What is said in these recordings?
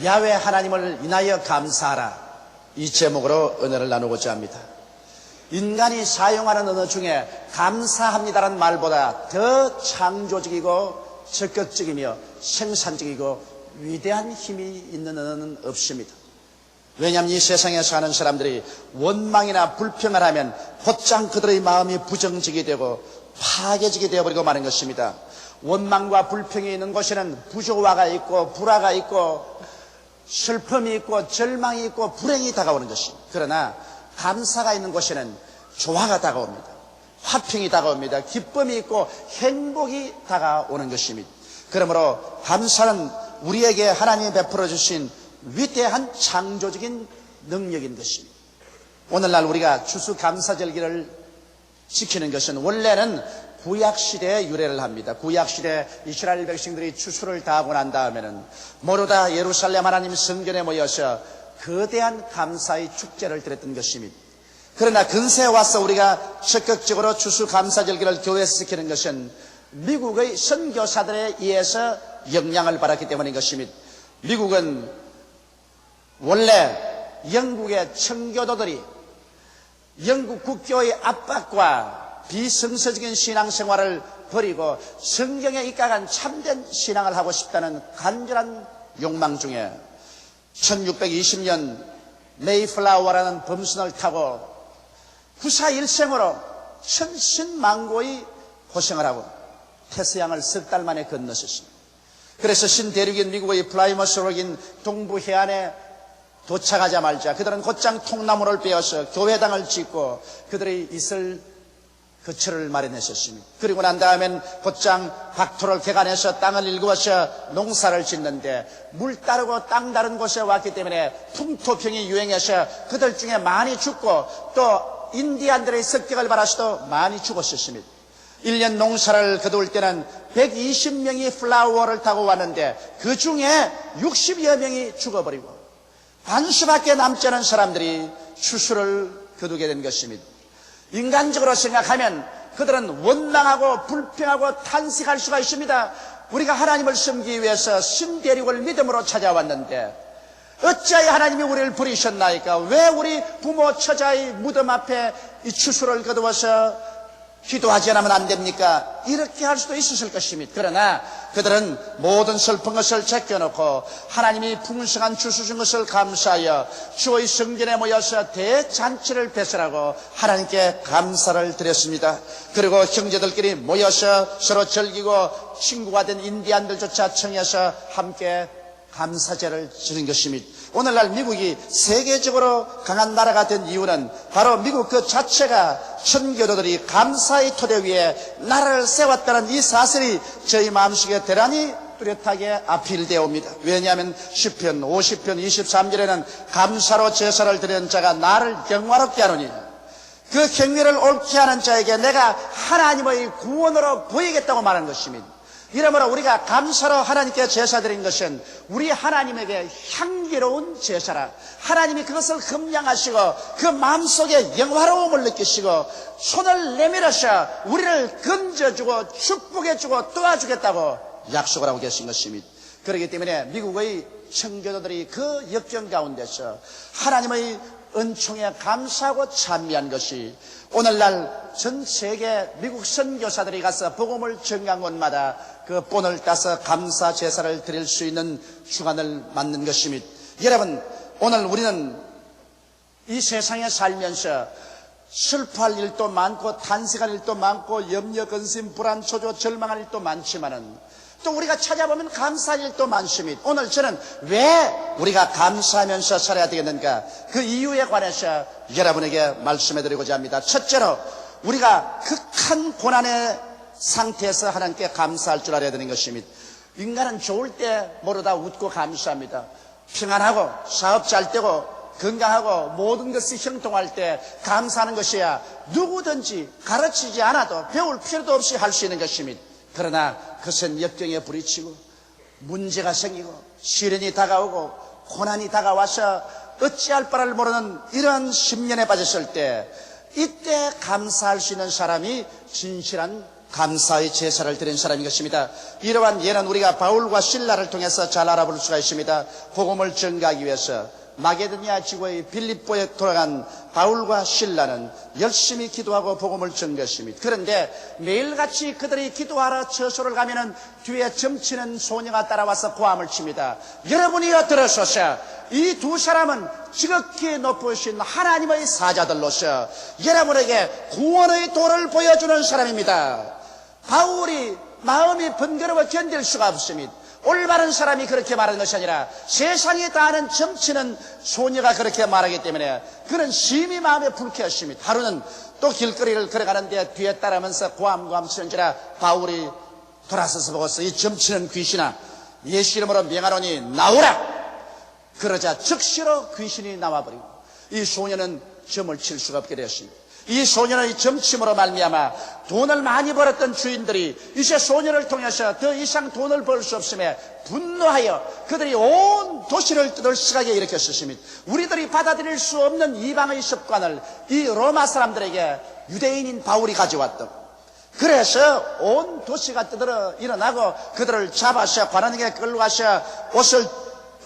야훼 하나님을 인하여 감사하라, 이 제목으로 은혜를 나누고자 합니다. 인간이 사용하는 언어 중에 감사합니다라는 말보다 더 창조적이고 적극적이며 생산적이고 위대한 힘이 있는 언어는 없습니다. 왜냐하면 이 세상에 사는 사람들이 원망이나 불평을 하면 곧장 그들의 마음이 부정적이 되고 파괴적이 되어버리고 마는 것입니다. 원망과 불평이 있는 곳에는 부조화가 있고 불화가 있고 슬픔이 있고 절망이 있고 불행이 다가오는 것입니다. 그러나 감사가 있는 곳에는 조화가 다가옵니다. 화평이 다가옵니다. 기쁨이 있고 행복이 다가오는 것입니다. 그러므로 감사는 우리에게 하나님이 베풀어 주신 위대한 창조적인 능력인 것입니다. 오늘날 우리가 추수감사절기를 지키는 것은 원래는 구약시대에 유래를 합니다. 구약시대 이스라엘 백성들이 추수를 다 하고 난 다음에는 모두 다 예루살렘 하나님 성전에 모여서 거대한 감사의 축제를 드렸던 것입니다. 그러나 근세에 와서 우리가 적극적으로 추수감사절기를 교회에서 지키는 것은 미국의 선교사들에 의해서 영향을 받았기 때문인 것입니다. 미국은 원래 영국의 청교도들이 영국 국교의 압박과 비성서적인 신앙생활을 버리고 성경에 입각한 참된 신앙을 하고 싶다는 간절한 욕망 중에 1620년 메이플라워라는 범선을 타고 구사일생으로 천신만고의 고생을 하고 태서양을 석 달 만에 건넜었습니다. 그래서 신대륙인 미국의 플라이머스록인 동부 해안에 도착하자마자 그들은 곧장 통나무를 베어서 교회당을 짓고 그들의 있을 거처를 마련했었습니다. 그리고 난 다음엔 곧장 박토를 개간해서 땅을 일구어서 농사를 짓는데 물 따르고 땅 다른 곳에 왔기 때문에 풍토병이 유행해서 그들 중에 많이 죽고 또 인디안들의 습격을 받아서도 많이 죽었었습니다. 1년 농사를 거둘 때는 120명이 플라워를 타고 왔는데 그 중에 60여 명이 죽어버리고 반수밖에 남지 않은 사람들이 추수를 거두게 된 것입니다. 인간적으로 생각하면 그들은 원망하고 불평하고 탄식할 수가 있습니다. 우리가 하나님을 섬기기 위해서 신대륙을 믿음으로 찾아왔는데 어찌하여 하나님이 우리를 버리셨나이까? 왜 우리 부모 처자의 무덤 앞에 이 추수를 거두어서 기도하지 않으면 안 됩니까? 이렇게 할 수도 있었을 것입니다. 그러나 그들은 모든 슬픈 것을 제껴놓고 하나님이 풍성한 추수 준 것을 감사하여 주의 성전에 모여서 대잔치를 배설하고 하나님께 감사를 드렸습니다. 그리고 형제들끼리 모여서 서로 즐기고 친구가 된 인디안들조차 청해서 함께 감사제를 지는 것입니다. 오늘날 미국이 세계적으로 강한 나라가 된 이유는 바로 미국 그 자체가 천교도들이 감사의 토대 위에 나라를 세웠다는 이 사실이 저희 마음속에 대단히 뚜렷하게 아필되어 옵니다. 왜냐하면 시편 50편 23절에는 감사로 제사를 드리는 자가 나를 영화롭게 하노니 그 경외를 옳게 하는 자에게 내가 하나님의 구원으로 보이겠다고 말하는 것입니다. 이러므로 우리가 감사로 하나님께 제사 드린 것은 우리 하나님에게 향기로운 제사라. 하나님이 그것을 감량하시고 그 마음속에 영화로움을 느끼시고 손을 내밀어서 우리를 건져주고 축복해주고 도와주겠다고 약속을 하고 계신 것입니다. 그렇기 때문에 미국의 청교도들이 그 역경 가운데서 하나님의 은총에 감사하고 찬미한 것이 오늘날 전 세계 미국 선교사들이 가서 복음을 전한 곳마다 그 본을 따서 감사 제사를 드릴 수 있는 주관을 만든 것입니다. 여러분, 오늘 우리는 이 세상에 살면서 슬퍼할 일도 많고 탄식할 일도 많고 염려, 근심, 불안, 초조, 절망할 일도 많지만은 또 우리가 찾아보면 감사할 일도 많습니다. 오늘 저는 왜 우리가 감사하면서 살아야 되겠는가, 그 이유에 관해서 여러분에게 말씀해드리고자 합니다. 첫째로 우리가 극한 고난의 상태에서 하나님께 감사할 줄 알아야 되는 것입니다. 인간은 좋을 때 모두 다 웃고 감사합니다. 평안하고 사업 잘 되고 건강하고 모든 것이 형통할 때 감사하는 것이야 누구든지 가르치지 않아도 배울 필요도 없이 할 수 있는 것입니다. 그러나 그것은 역경에 부딪히고 문제가 생기고 시련이 다가오고 고난이 다가와서 어찌할 바를 모르는 이런 심년에 빠졌을 때 이때 감사할 수 있는 사람이 진실한 감사의 제사를 드린 사람인 것입니다. 이러한 예는 우리가 바울과 실라를 통해서 잘 알아볼 수가 있습니다. 복음을 전가하기 위해서 마게도니아 지구의 빌립보에 돌아간 바울과 실라는 열심히 기도하고 복음을 전 것입니다. 그런데 매일같이 그들이 기도하러 처소를 가면은 뒤에 점치는 소녀가 따라와서 고함을 칩니다. 여러분이여 들으소서. 이 두 사람은 지극히 높으신 하나님의 사자들로서 여러분에게 구원의 도를 보여주는 사람입니다. 바울이 마음이 번거로워 견딜 수가 없습니다. 올바른 사람이 그렇게 말하는 것이 아니라 세상이 다 아는 점치는 소녀가 그렇게 말하기 때문에 그는 심히 마음에 불쾌했습니다. 하루는 또 길거리를 걸어가는데 뒤에 따르면서 고함고함 치는지라 바울이 돌아서서 보고서 이 점치는 귀신아, 예수 이름으로 명하노니 나오라. 그러자 즉시로 귀신이 나와버리고 이 소녀는 점을 칠 수가 없게 되었습니다. 이 소녀는 이 점침으로 말미암아 돈을 많이 벌었던 주인들이 이제 소녀를 통해서 더 이상 돈을 벌 수 없음에 분노하여 그들이 온 도시를 떠들썩하게 일으켰습니다. 우리들이 받아들일 수 없는 이방의 습관을 이 로마 사람들에게 유대인인 바울이 가져왔다. 그래서 온 도시가 떠들어 일어나고 그들을 잡아서 관원에게 끌고 가서 옷을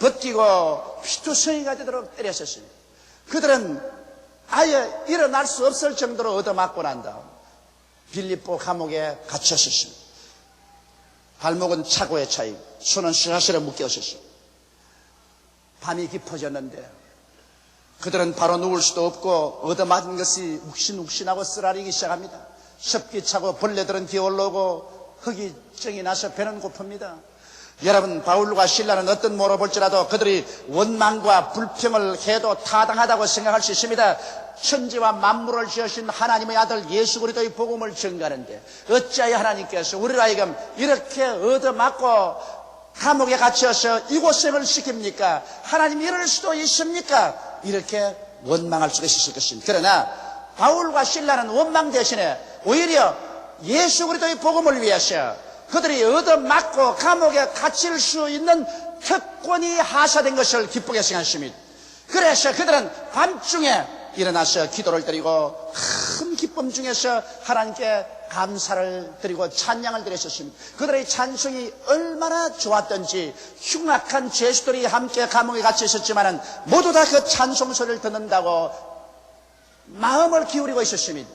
벗기고 피투성이가 되도록 때렸었습니다. 그들은 아예 일어날 수 없을 정도로 얻어맞고 난 다음 빌립보 감옥에 갇혔었습니다. 발목은 차고에 차이고 손은 쇠사슬에 묶였었습니다. 밤이 깊어졌는데 그들은 바로 누울 수도 없고 얻어맞은 것이 욱신욱신하고 쓰라리기 시작합니다. 습기 차고 벌레들은 기어올라오고 흙이 정이 나서 배는 고픕니다. 여러분, 바울과 실라는 어떤 모로 볼지라도 그들이 원망과 불평을 해도 타당하다고 생각할 수 있습니다. 천지와 만물을 지으신 하나님의 아들 예수 그리스도의 복음을 전가하는데 어찌하여 하나님께서 우리를 하여금 이렇게 얻어맞고 감옥에 갇혀서 이고생을 시킵니까? 하나님 이럴 수도 있습니까? 이렇게 원망할 수가 있을 것입니다. 그러나 바울과 실라는 원망 대신에 오히려 예수 그리스도의 복음을 위해서 그들이 얻어맞고 감옥에 갇힐 수 있는 특권이 하사된 것을 기쁘게 생각했습니다. 그래서 그들은 밤중에 일어나서 기도를 드리고 큰 기쁨 중에서 하나님께 감사를 드리고 찬양을 드렸었습니다. 그들의 찬송이 얼마나 좋았던지 흉악한 죄수들이 함께 감옥에 갇혀 있었지만 모두 다 그 찬송 소리를 듣는다고 마음을 기울이고 있었습니다.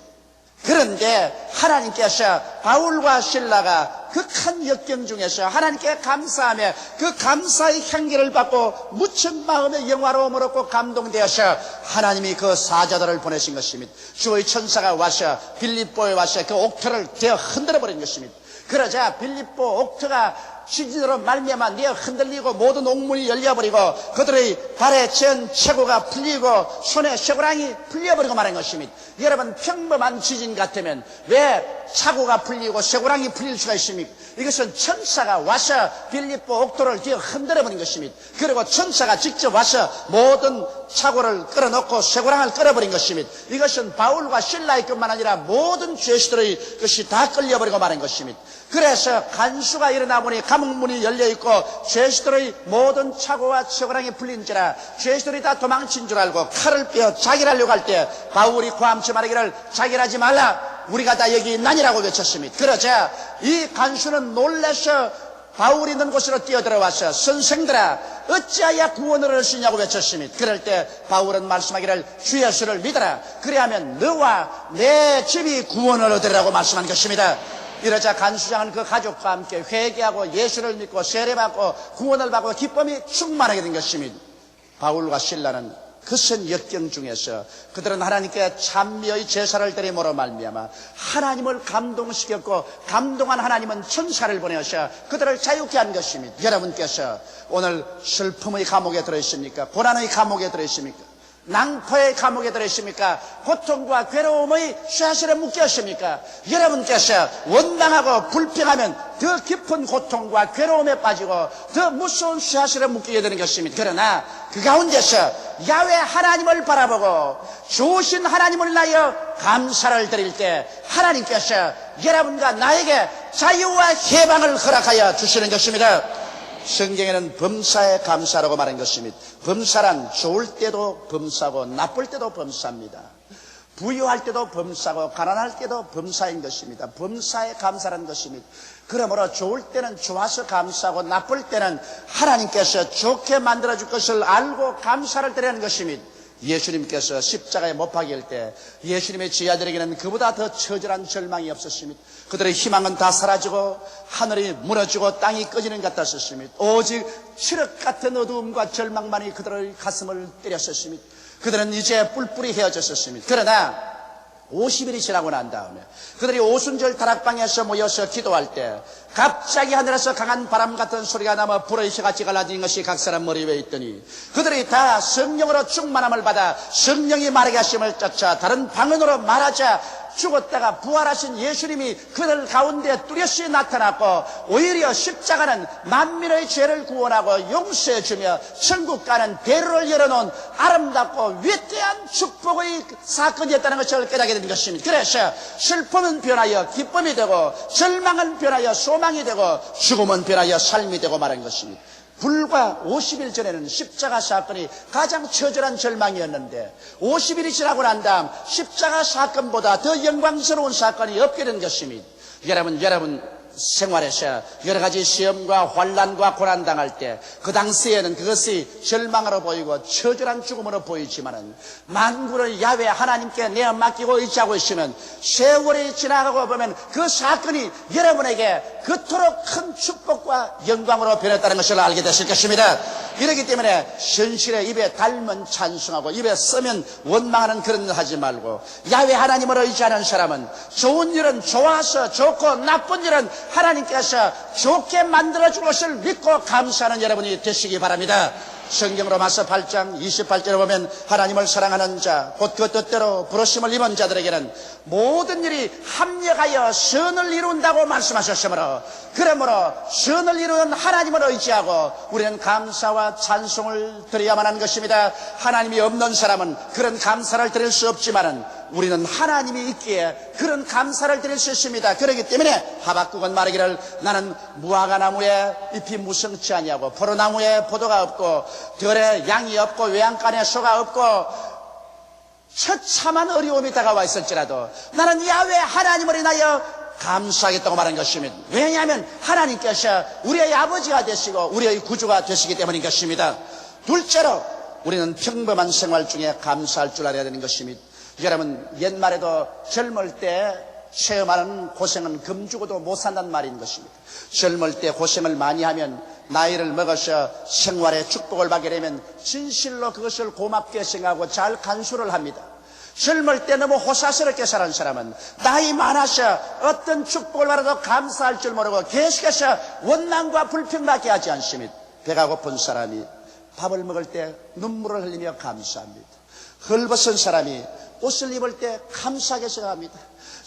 그런데 하나님께서 바울과 실라가 극한 역경 중에서 하나님께 감사하며 그 감사의 향기를 받고 무척 마음의 영화로움을 얻고 감동되어서 하나님이 그 사자들을 보내신 것입니다. 주의 천사가 와서 빌립보에 와서 그 옥터를 되어 흔들어버린 것입니다. 그러자 빌립보 옥터가 지진으로 말미암아 내어 흔들리고 모든 옥문이 열려버리고 그들의 발에 전 체고가 풀리고 손에 쇠고랑이 풀려버리고 말한 것입니다. 여러분, 평범한 지진 같으면 왜 차고가 풀리고 쇠고랑이 풀릴 수가 있습니까? 이것은 천사가 와서 빌립보 옥토를 뒤에 흔들어버린 것입니다. 그리고 천사가 직접 와서 모든 차고를 끌어놓고 쇠고랑을 끌어버린 것입니다. 이것은 바울과 실라의 것만 아니라 모든 죄수들의 것이 다 끌려버리고 말한 것입니다. 그래서 간수가 일어나 보니 감옥문이 열려있고 죄수들의 모든 차고와 쇠고랑이 풀린지라 죄수들이 다 도망친 줄 알고 칼을 빼어 자결하려고 할 때 바울이 고함치 말하기를 자결하지 말라, 우리가 다 여기 있나니라고 외쳤습니다. 그러자 이 간수는 놀라서 바울이 있는 곳으로 뛰어들어와서 선생들아 어찌하여 구원을 얻으시냐고 외쳤습니다. 그럴 때 바울은 말씀하기를 주 예수를 믿어라, 그리하면 너와 내 집이 구원을 얻으리라고 말씀한 것입니다. 이러자 간수장은 그 가족과 함께 회개하고 예수를 믿고 세례받고 구원을 받고 기쁨이 충만하게 된 것입니다. 바울과 실라는 그선 역경 중에서 그들은 하나님께 찬미의 제사를 드림으로 말미암아 하나님을 감동시켰고 감동한 하나님은 천사를 보내셔 그들을 자유케 한 것입니다. 여러분께서 오늘 슬픔의 감옥에 들어있습니까? 고난의 감옥에 들어있습니까? 낭포의 감옥에 들어있습니까? 고통과 괴로움의 쇠사슬에 묶여 있습니까? 여러분께서 원망하고 불평하면 더 깊은 고통과 괴로움에 빠지고 더 무서운 쇠사슬에 묶이게 되는 것입니다. 그러나 그 가운데서 야훼 하나님을 바라보고 좋으신 하나님을 나여 감사를 드릴 때 하나님께서 여러분과 나에게 자유와 해방을 허락하여 주시는 것입니다. 성경에는 범사에 감사라고 말한 것입니다. 범사란 좋을 때도 범사고 나쁠 때도 범사입니다. 부유할 때도 범사고 가난할 때도 범사인 것입니다. 범사에 감사라는 것입니다. 그러므로 좋을 때는 좋아서 감사하고 나쁠 때는 하나님께서 좋게 만들어줄 것을 알고 감사를 드리는 것입니다. 예수님께서 십자가에 못 박일 때 예수님의 제자들에게는 그보다 더 처절한 절망이 없었습니다. 그들의 희망은 다 사라지고 하늘이 무너지고 땅이 꺼지는 것 같았습니다. 오직 칠흑 같은 어두움과 절망만이 그들의 가슴을 때렸었습니다. 그들은 이제 뿔뿔이 헤어졌었습니다. 그러나 50일이 지나고 난 다음에 그들이 오순절 다락방에서 모여서 기도할 때 갑자기 하늘에서 강한 바람 같은 소리가 나며 불의 혀같이 갈라진 것이 각 사람 머리 위에 있더니 그들이 다 성령으로 충만함을 받아 성령이 말하게 하심을 쫓아 다른 방언으로 말하자 죽었다가 부활하신 예수님이 그들 가운데 뚜렷이 나타났고 오히려 십자가는 만민의 죄를 구원하고 용서해주며 천국 가는 대로를 열어놓은 아름답고 위대한 축복의 사건이었다는 것을 깨닫게 된 것입니다. 그래서 슬픔은 변하여 기쁨이 되고 절망은 변하여 소망이 되고 죽음은 변하여 삶이 되고 말한 것입니다. 불과 50일 전에는 십자가 사건이 가장 처절한 절망이었는데 50일이 지나고 난 다음 십자가 사건보다 더 영광스러운 사건이 없게 된 것입니다. 여러분 생활에서 여러 가지 시험과 환난과 고난 당할 때 그 당시에는 그것이 절망으로 보이고 처절한 죽음으로 보이지만은 만군의 야훼 하나님께 내어 맡기고 의지하고 있으면 세월이 지나가고 보면 그 사건이 여러분에게 그토록 큰 축복과 영광으로 변했다는 것을 알게 되실 것입니다. 이렇기 때문에 현실에 입에 달면 찬송하고 입에 쓰면 원망하는 그런 일 하지 말고 야훼 하나님을 의지하는 사람은 좋은 일은 좋아서 좋고 나쁜 일은 하나님께서 좋게 만들어줄 것을 믿고 감사하는 여러분이 되시기 바랍니다. 성경 로마서 8장 28절에 보면 하나님을 사랑하는 자 곧 그 뜻대로 부르심을 입은 자들에게는 모든 일이 합력하여 선을 이룬다고 말씀하셨으므로 그러므로 선을 이루는 하나님을 의지하고 우리는 감사와 찬송을 드려야만 하는 것입니다. 하나님이 없는 사람은 그런 감사를 드릴 수 없지만은 우리는 하나님이 있기에 그런 감사를 드릴 수 있습니다. 그렇기 때문에 하박국은 말하기를 나는 무화과나무에 잎이 무성치 아니하고 포도나무에 포도가 없고 들에 양이 없고 외양간에 소가 없고 처참한 어려움이 다가와 있을지라도 나는 야훼 하나님을 인하여 감사하겠다고 말한 것입니다. 왜냐하면 하나님께서 우리의 아버지가 되시고 우리의 구주가 되시기 때문인 것입니다. 둘째로 우리는 평범한 생활 중에 감사할 줄 알아야 되는 것입니다. 여러분 옛말에도 젊을 때 체험하는 고생은 금주고도 못 산다는 말인 것입니다. 젊을 때 고생을 많이 하면 나이를 먹어서 생활의 축복을 받게 되면 진실로 그것을 고맙게 생각하고 잘 간수를 합니다. 젊을 때 너무 호사스럽게 사는 사람은 나이 많아서 어떤 축복을 받아도 감사할 줄 모르고 계속해서 원망과 불평밖에 하지 않습니다. 배가 고픈 사람이 밥을 먹을 때 눈물을 흘리며 감사합니다. 헐벗은 사람이 옷을 입을 때 감사하게 생각합니다.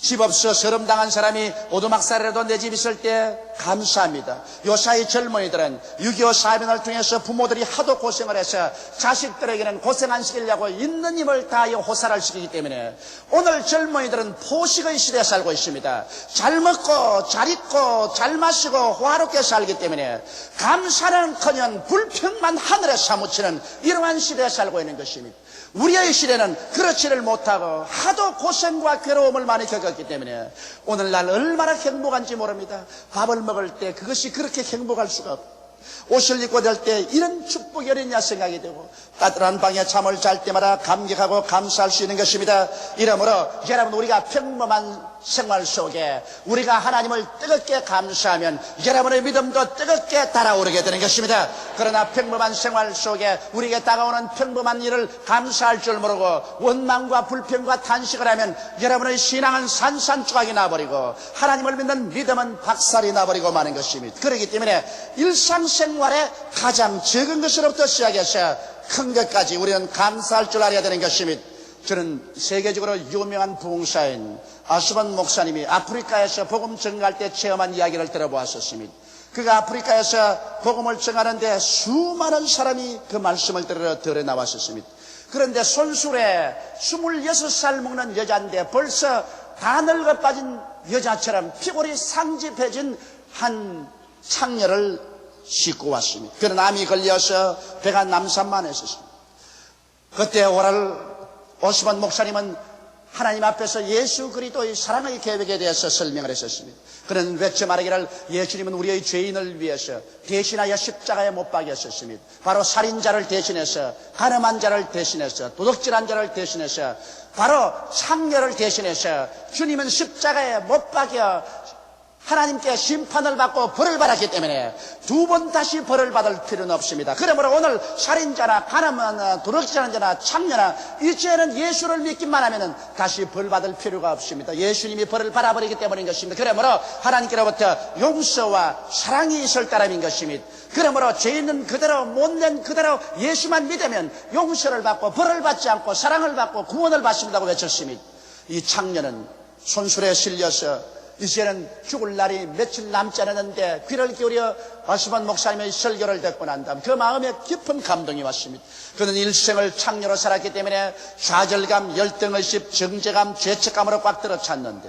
집 없어 서름당한 사람이 오두막살이라도 내 집 있을 때 감사합니다. 요사이 젊은이들은 6.25 사변을 통해서 부모들이 하도 고생을 해서 자식들에게는 고생 안 시키려고 있는 힘을 다하여 호사를 시키기 때문에 오늘 젊은이들은 포식의 시대에 살고 있습니다. 잘 먹고 잘 입고 잘 마시고 호화롭게 살기 때문에 감사는커녕 불평만 하늘에 사무치는 이러한 시대에 살고 있는 것입니다. 우리의 시대는 그렇지를 못하고 하도 고생과 괴로움을 많이 겪었기 때문에 오늘날 얼마나 행복한지 모릅니다. 밥을 먹을 때 그것이 그렇게 행복할 수가 없고 옷을 입고 될 때 이런 축복이 어딨냐 생각이 되고 따뜻한 방에 잠을 잘 때마다 감격하고 감사할 수 있는 것입니다. 이러므로 여러분 우리가 평범한 생활 속에 우리가 하나님을 뜨겁게 감사하면 여러분의 믿음도 뜨겁게 달아오르게 되는 것입니다. 그러나 평범한 생활 속에 우리에게 다가오는 평범한 일을 감사할 줄 모르고 원망과 불평과 탄식을 하면 여러분의 신앙은 산산조각이 나버리고 하나님을 믿는 믿음은 박살이 나버리고 마는 것입니다. 그렇기 때문에 일상생활에 가장 적은 것으로부터 시작해서 큰 것까지 우리는 감사할 줄 알아야 되는 것입니다. 저는 세계적으로 유명한 부흥사인 아스반 목사님이 아프리카에서 복음 전가할 때 체험한 이야기를 들어보았었습니다. 그가 아프리카에서 복음을 전하는데 수많은 사람이 그 말씀을 들으러 들어 나왔었습니다. 그런데 손술에 26살 먹는 여자인데 벌써 다 늙어 빠진 여자처럼 피골이 상집해진 한 창녀를 싣고 왔습니다. 그는 암이 걸려서 배가 남산만 했었습니다. 그때 오랄 오스반 목사님은 하나님 앞에서 예수 그리스도의 사랑의 계획에 대해서 설명을 했었습니다. 그는 외쳐 말하기를 예수님은 우리의 죄인을 위해서 대신하여 십자가에 못 박였었습니다. 바로 살인자를 대신해서, 가늠한 자를 대신해서, 도둑질한 자를 대신해서, 바로 창녀를 대신해서 주님은 십자가에 못 박여 하나님께 심판을 받고 벌을 받았기 때문에 두 번 다시 벌을 받을 필요는 없습니다. 그러므로 오늘 살인자나 가늠하나 도둑질하는 자나 창녀나 이제는 예수를 믿기만 하면 다시 벌 받을 필요가 없습니다. 예수님이 벌을 받아버리기 때문인 것입니다. 그러므로 하나님께로부터 용서와 사랑이 있을 따름인 것입니다. 그러므로 죄 있는 그대로 못낸 그대로 예수만 믿으면 용서를 받고 벌을 받지 않고 사랑을 받고 구원을 받습니다고 외쳤습니다. 이 창녀는 손술에 실려서 이제는 죽을 날이 며칠 남지 않았는데 귀를 기울여 아스반 목사님의 설교를 듣고 난 다음 그 마음에 깊은 감동이 왔습니다. 그는 일생을 창녀로 살았기 때문에 좌절감, 열등의식, 정죄감, 죄책감으로 꽉 들어찼는데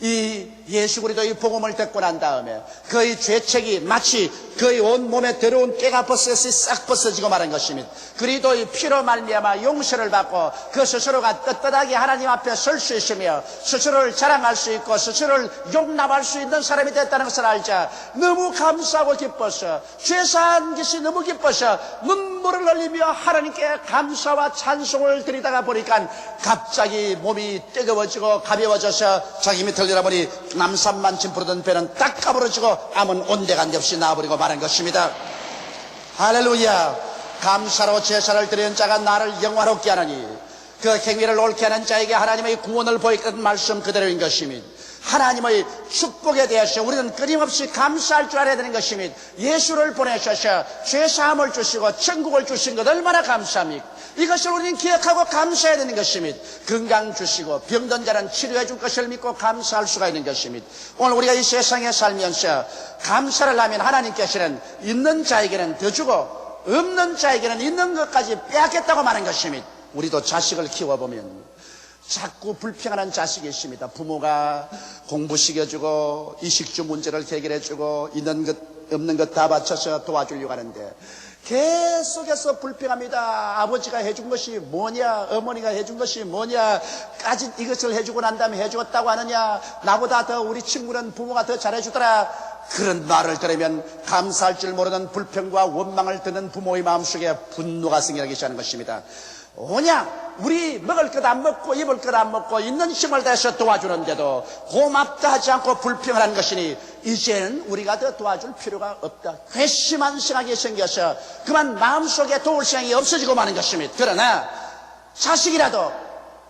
이 예수 그리스도의 복음을 듣고 난 다음에 그의 죄책이 마치 그의 온몸에 더러운 깨가 벗어서 싹 벗어지고 말한 것입니다. 그리스도의 피로 말미암아 용서를 받고 그 스스로가 떳떳하게 하나님 앞에 설 수 있으며 스스로를 자랑할 수 있고 스스로를 용납할 수 있는 사람이 됐다는 것을 알자 너무 감사하고 기뻐서 죄사한 것이 너무 기뻐서 눈물을 흘리며 하나님께 감사와 찬송을 드리다가 보니까 갑자기 몸이 뜨거워지고 가벼워져서 자기 밑을 내려보니 남산만침 부르던 배는 딱 가버려지고 암은 온데간데 없이 나와버리고 말한 것입니다. 할렐루야. 감사로 제사를 드리는 자가 나를 영화롭게 하느니 그 행위를 옳게 하는 자에게 하나님의 구원을 보이겠다는 말씀 그대로인 것입니다. 하나님의 축복에 대해서 우리는 끊임없이 감사할 줄 알아야 되는 것입니다. 예수를 보내셔서 죄사함을 주시고 천국을 주신 것 얼마나 감사합니까? 이것을 우리는 기억하고 감사해야 되는 것입니다. 건강 주시고 병든 자는 치료해 줄 것을 믿고 감사할 수가 있는 것입니다. 오늘 우리가 이 세상에 살면서 감사를 하면 하나님께서는 있는 자에게는 더 주고 없는 자에게는 있는 것까지 빼앗겠다고 말한 것입니다. 우리도 자식을 키워보면 자꾸 불평하는 자식이 있습니다. 부모가 공부시켜주고 이식주 문제를 해결해주고 있는 것 없는 것 다 바쳐서 도와주려고 하는데 계속해서 불평합니다. 아버지가 해준 것이 뭐냐, 어머니가 해준 것이 뭐냐, 까짓 이것을 해주고 난 다음에 해주었다고 하느냐, 나보다 더 우리 친구는 부모가 더 잘해주더라. 그런 말을 들으면 감사할 줄 모르는 불평과 원망을 듣는 부모의 마음속에 분노가 생기기 시작하는 것입니다. 오냐 우리 먹을 것 안 먹고 입을 것 안 먹고 있는 힘을 다해서 도와주는데도 고맙다 하지 않고 불평을 하는 것이니 이제는 우리가 더 도와줄 필요가 없다. 괘씸한 생각이 생겨서 그만 마음속에 도울 생각이 없어지고 마는 것입니다. 그러나 자식이라도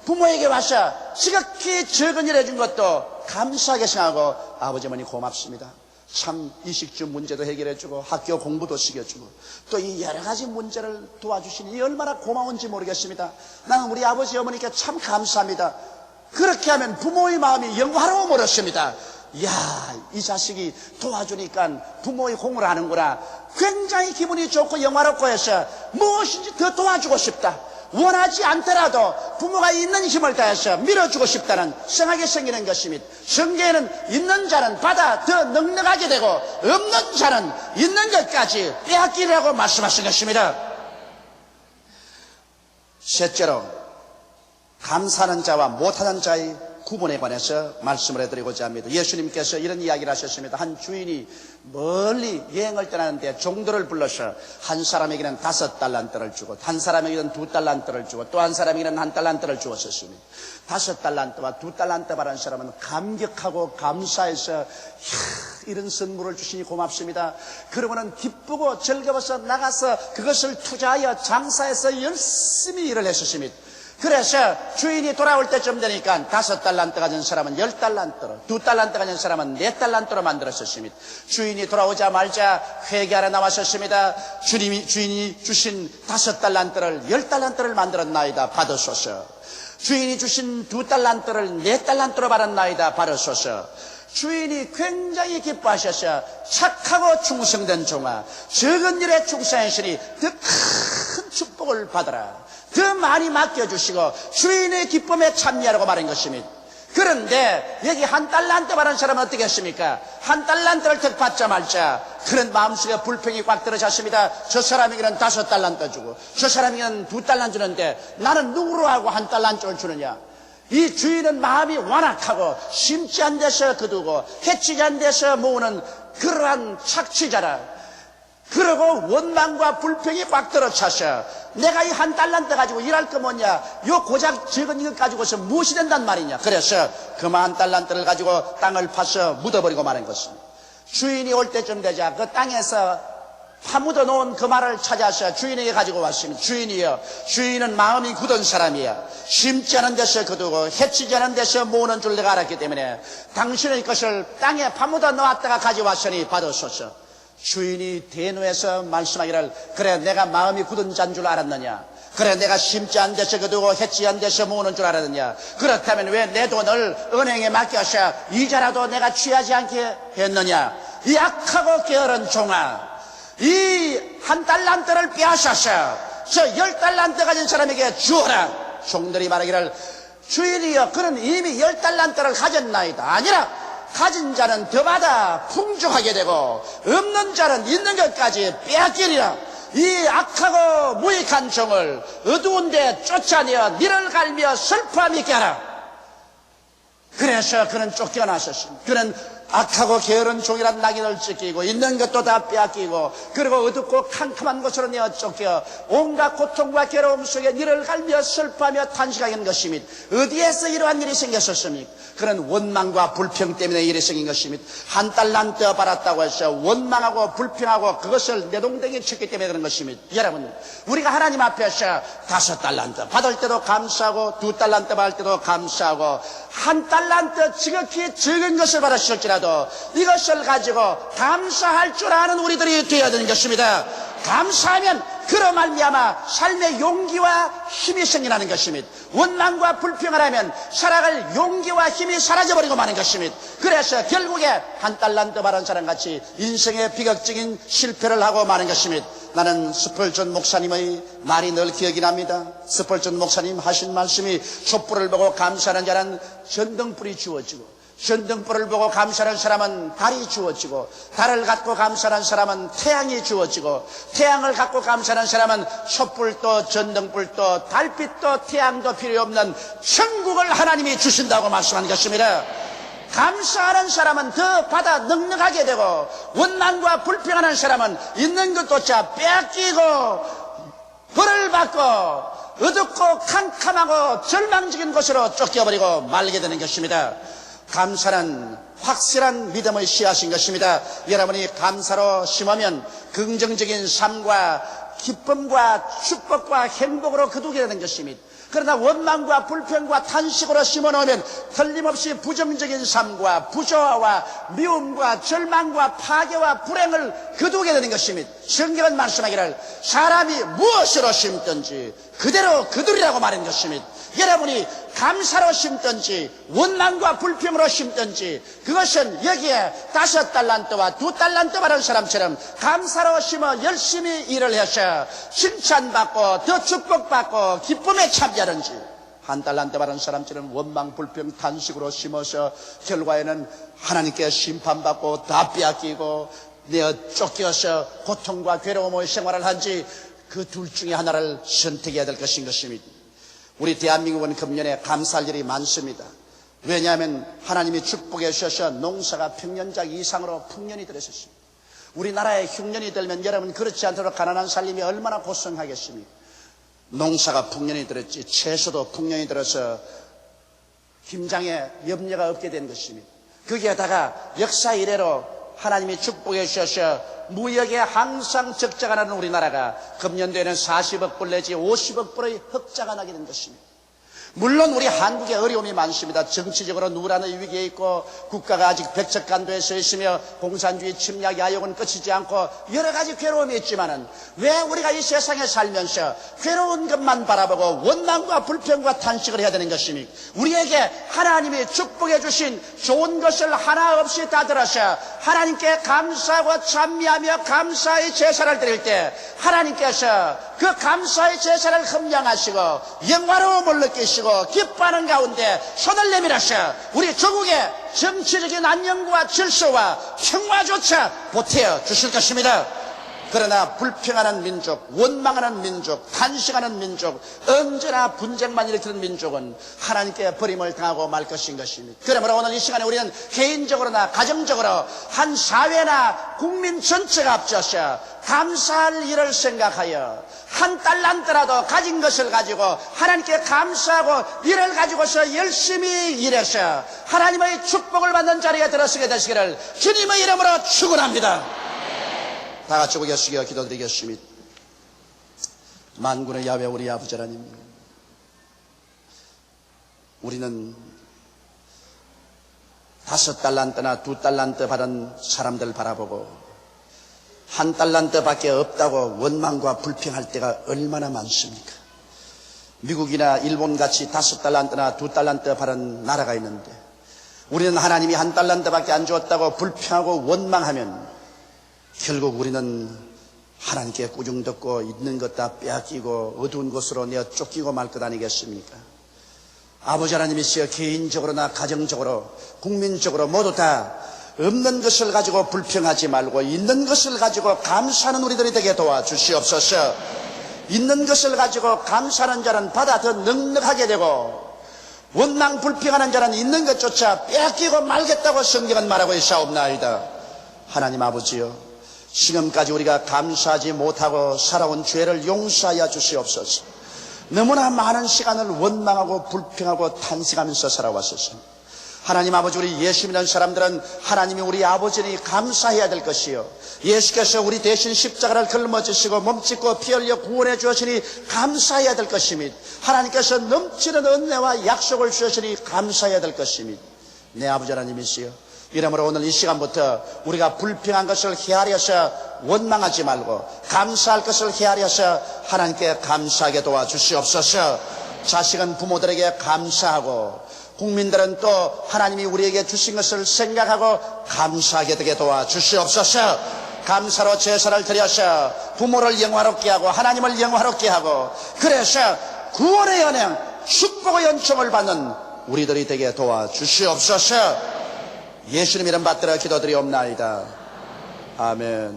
부모에게 와서 지극히 적은 일 해준 것도 감사하게 생각하고 아버지 어머니 고맙습니다. 참 이식주 문제도 해결해주고 학교 공부도 시켜주고 또 이 여러 가지 문제를 도와주시니 얼마나 고마운지 모르겠습니다. 나는 우리 아버지 어머니께 참 감사합니다. 그렇게 하면 부모의 마음이 영화로워 버렸습니다. 이야, 이 자식이 도와주니까 부모의 공을 하는구나. 굉장히 기분이 좋고 영화롭고 해서 무엇인지 더 도와주고 싶다. 원하지 않더라도 부모가 있는 힘을 다해서 밀어주고 싶다는 생각이 생기는 것입니다. 성경에는 있는 자는 받아 더 넉넉하게 되고 없는 자는 있는 것까지 빼앗기라고 말씀하신 것입니다. 셋째로 감사하는 자와 못하는 자의 구분에 관해서 말씀을 해드리고자 합니다. 예수님께서 이런 이야기를 하셨습니다. 한 주인이 멀리 여행을 떠나는데 종들을 불러서 한 사람에게는 5달란트를 주고 한 사람에게는 2달란트를 주고 또 한 사람에게는 1달란트를 주었습니다. 5달란트와 2달란트 받은 사람은 감격하고 감사해서 이런 선물을 주시니 고맙습니다. 그러고는 기쁘고 즐거워서 나가서 그것을 투자하여 장사해서 열심히 일을 했었습니다. 그래서 주인이 돌아올 때쯤 되니까 5달란트 가진 사람은 10달란트로, 2달란트 가진 사람은 4달란트로 만들었었습니다. 주인이 돌아오자마자 회개하러 나왔었습니다. 주인이 주신 5달란트를 10달란트를 만들었나이다 받으소서. 주인이 주신 2달란트를 4달란트로 받았나이다 받으소서. 주인이 굉장히 기뻐하셔서 착하고 충성된 종아, 적은 일에 충성하시니 더 큰 축복을 받아라. 더 많이 맡겨주시고 주인의 기쁨에 참여하라고 말한 것입니다. 그런데 여기 1달란트 받은 사람은 어떻게 했습니까? 1달란트를 더 받자 말자 그런 마음속에 불평이 꽉 들어졌습니다. 저 사람에게는 5달란트 주고 저 사람에게는 2달란트 주는데 나는 누구로 하고 1달란트를 주느냐? 이 주인은 마음이 완악하고 심지 않은 데서 거두고 해치지 않은 데서 모으는 그러한 착취자라. 그러고 원망과 불평이 꽉 들어차서 내가 이 한 달란트 가지고 일할 거 뭐냐, 요 고작 적은 이것 가지고서 무엇이 된단 말이냐. 그래서 그만 달란트를 가지고 땅을 파서 묻어버리고 마는 것입니다. 주인이 올 때쯤 되자 그 땅에서 파묻어 놓은 그 말을 찾아서 주인에게 가지고 왔습니다. 주인이여, 주인은 마음이 굳은 사람이야. 심지 않은 데서 거두고 해치지 않은 데서 모으는 줄 내가 알았기 때문에 당신의 것을 땅에 파묻어 놓았다가 가져왔으니 받으소서. 주인이 대노해서 말씀하기를, 그래 내가 마음이 굳은 자인 줄 알았느냐? 그래 내가 심지 않은 데서 거두고 해치지 않은 데서 모으는 줄 알았느냐? 그렇다면 왜 내 돈을 은행에 맡겨서 이자라도 내가 취하지 않게 했느냐? 이 악하고 게으른 종아, 이 한 달란트를 빼앗아서 저 10달란트 가진 사람에게 주어라. 종들이 말하기를, 주인이여, 그는 이미 10달란트를 가졌나이다. 아니라 가진 자는 더 받아 풍족하게 되고 없는 자는 있는 것까지 빼앗기리라. 이 악하고 무익한 종을 어두운 데 쫓아내어 니를 갈며 슬퍼함 있게 하라. 그래서 그는 쫓겨나셨습니다. 그는 악하고 게으른 종이란 낙인을 찢기고 있는 것도 다 빼앗기고 그리고 어둡고 캄캄한 곳으로 내어 쫓겨 온갖 고통과 괴로움 속에 니를 갈며 슬퍼하며 탄식하게 한 것입니다. 어디에서 이러한 일이 생겼었습니까? 그런 원망과 불평 때문에 일이 생긴 것입니다. 한 달란트 받았다고 해서 원망하고 불평하고 그것을 내동댕이 쳤기 때문에 그런 것입니다. 여러분, 우리가 하나님 앞에서 5달란트 받을 때도 감사하고 2달란트 받을 때도 감사하고 한 달란트 지극히 적은 것을 받았을지라도 이것을 가지고 감사할 줄 아는 우리들이 되어야 되는 것입니다. 감사하면 그로 말미암아 삶의 용기와 힘이 생겨나는 것입니다. 원망과 불평을 하면 살아갈 용기와 힘이 사라져버리고 마는 것입니다. 그래서 결국에 한 달란트 받은 사람같이 인생의 비극적인 실패를 하고 마는 것입니다. 나는 스펄전 목사님의 말이 늘 기억이 납니다. 스펄전 목사님 하신 말씀이 촛불을 보고 감사하는 자는 전등불이 주어지고 전등불을 보고 감사하는 사람은 달이 주어지고 달을 갖고 감사하는 사람은 태양이 주어지고 태양을 갖고 감사하는 사람은 촛불도 전등불도 달빛도 태양도 필요 없는 천국을 하나님이 주신다고 말씀한 것입니다. 감사하는 사람은 더 받아 넉넉하게 되고 원망과 불평하는 사람은 있는 것조차 빼앗기고 벌을 받고 어둡고 캄캄하고 절망적인 곳으로 쫓겨버리고 말게 되는 것입니다. 감사는 확실한 믿음의 씨앗인 것입니다. 여러분이 감사로 심으면 긍정적인 삶과 기쁨과 축복과 행복으로 거두게 되는 것입니다. 그러나 원망과 불평과 탄식으로 심어놓으면 틀림없이 부정적인 삶과 부조화와 미움과 절망과 파괴와 불행을 거두게 되는 것입니다. 성경은 말씀하기를 사람이 무엇으로 심든지 그대로 거두리라고 말한 것입니다. 여러분이 감사로 심든지 원망과 불평으로 심든지 그것은 여기에 5달란트와 2달란트 받은 사람처럼 감사로 심어 열심히 일을 해서 칭찬받고 더 축복받고 기쁨에 참여하는지 한 달란트 받은 사람처럼 원망 불평 탄식으로 심어서 결과에는 하나님께 심판받고 다 빼앗기고 내어 쫓겨서 고통과 괴로움의 생활을 한지 그 둘 중에 하나를 선택해야 될 것인 것입니다. 우리 대한민국은 금년에 감사할 일이 많습니다. 왜냐하면 하나님이 축복해 주셔서 농사가 평년작 이상으로 풍년이 들었습니다. 우리나라에 흉년이 들면 여러분 그렇지 않도록 가난한 살림이 얼마나 고생하겠습니까? 농사가 풍년이 들었지 채소도 풍년이 들어서 김장에 염려가 없게 된 것입니다. 거기에다가 역사 이래로 하나님이 축복해 주셔서 무역에 항상 적자가 나는 우리나라가 금년도에는 40억 불 내지 50억 불의 흑자가 나게 된 것입니다. 물론 우리 한국에 어려움이 많습니다. 정치적으로 누란의 위기에 있고 국가가 아직 백척간도에 서 있으며 공산주의 침략 야욕은 끝이지 않고 여러 가지 괴로움이 있지만은 왜 우리가 이 세상에 살면서 괴로운 것만 바라보고 원망과 불평과 탄식을 해야 되는 것입니까? 우리에게 하나님이 축복해 주신 좋은 것을 하나 없이 다 들어서 하나님께 감사하고 찬미하며 감사의 제사를 드릴 때 하나님께서 그 감사의 제사를 흠양하시고 영화로움을 느끼시고 기뻐하는 가운데 손을 내밀어서 우리 조국의 정치적인 안녕과 질서와 평화조차 보태어 주실 것입니다. 그러나 불평하는 민족, 원망하는 민족, 탄식하는 민족, 언제나 분쟁만 일으키는 민족은 하나님께 버림을 당하고 말 것인 것입니다. 그러므로 오늘 이 시간에 우리는 개인적으로나 가정적으로 한 사회나 국민 전체가 앞서서 감사할 일을 생각하여 한 달란트라도 가진 것을 가지고 하나님께 감사하고 이를 가지고서 열심히 일해서 하나님의 축복을 받는 자리에 들어서게 되시기를 주님의 이름으로 축원합니다. 다 같이 고개 숙여 기도드리겠습니다. 만군의 야훼 우리 아버지 하나님, 우리는 5달란트나 2달란트 받은 사람들 바라보고 1달란트밖에 없다고 원망과 불평할 때가 얼마나 많습니까? 미국이나 일본같이 5달란트나 2달란트 받은 나라가 있는데 우리는 하나님이 1달란트밖에 안 주었다고 불평하고 원망하면 결국 우리는 하나님께 꾸중 듣고 있는 것 다 빼앗기고 어두운 곳으로 내어 쫓기고 말 것 아니겠습니까? 아버지 하나님이시여 개인적으로나 가정적으로 국민적으로 모두 다 없는 것을 가지고 불평하지 말고 있는 것을 가지고 감사하는 우리들이 되게 도와주시옵소서. 있는 것을 가지고 감사하는 자는 받아 더 넉넉하게 되고 원망 불평하는 자는 있는 것조차 빼앗기고 말겠다고 성경은 말하고 있사옵나이다. 하나님 아버지여, 지금까지 우리가 감사하지 못하고 살아온 죄를 용서하여 주시옵소서. 너무나 많은 시간을 원망하고 불평하고 탄식하면서 살아왔었습니다. 하나님 아버지, 우리 예수 믿는 사람들은 하나님이 우리 아버지니 감사해야 될 것이요, 예수께서 우리 대신 십자가를 짊어지시고 몸짓고 피 흘려 구원해 주시니 감사해야 될 것입니다. 하나님께서 넘치는 은혜와 약속을 주시니 감사해야 될 것입니다. 내 아버지 하나님이시여, 이러므로 오늘 이 시간부터 우리가 불평한 것을 헤아려서 원망하지 말고 감사할 것을 헤아려서 하나님께 감사하게 도와주시옵소서. 자식은 부모들에게 감사하고 국민들은 또 하나님이 우리에게 주신 것을 생각하고 감사하게 되게 도와주시옵소서. 감사로 제사를 드려서 부모를 영화롭게 하고 하나님을 영화롭게 하고, 그래서 구원의 은행, 축복의 연총을 받는 우리들이 되게 도와주시옵소서. 예수님 이름 받들어 기도드리옵나이다. 아멘.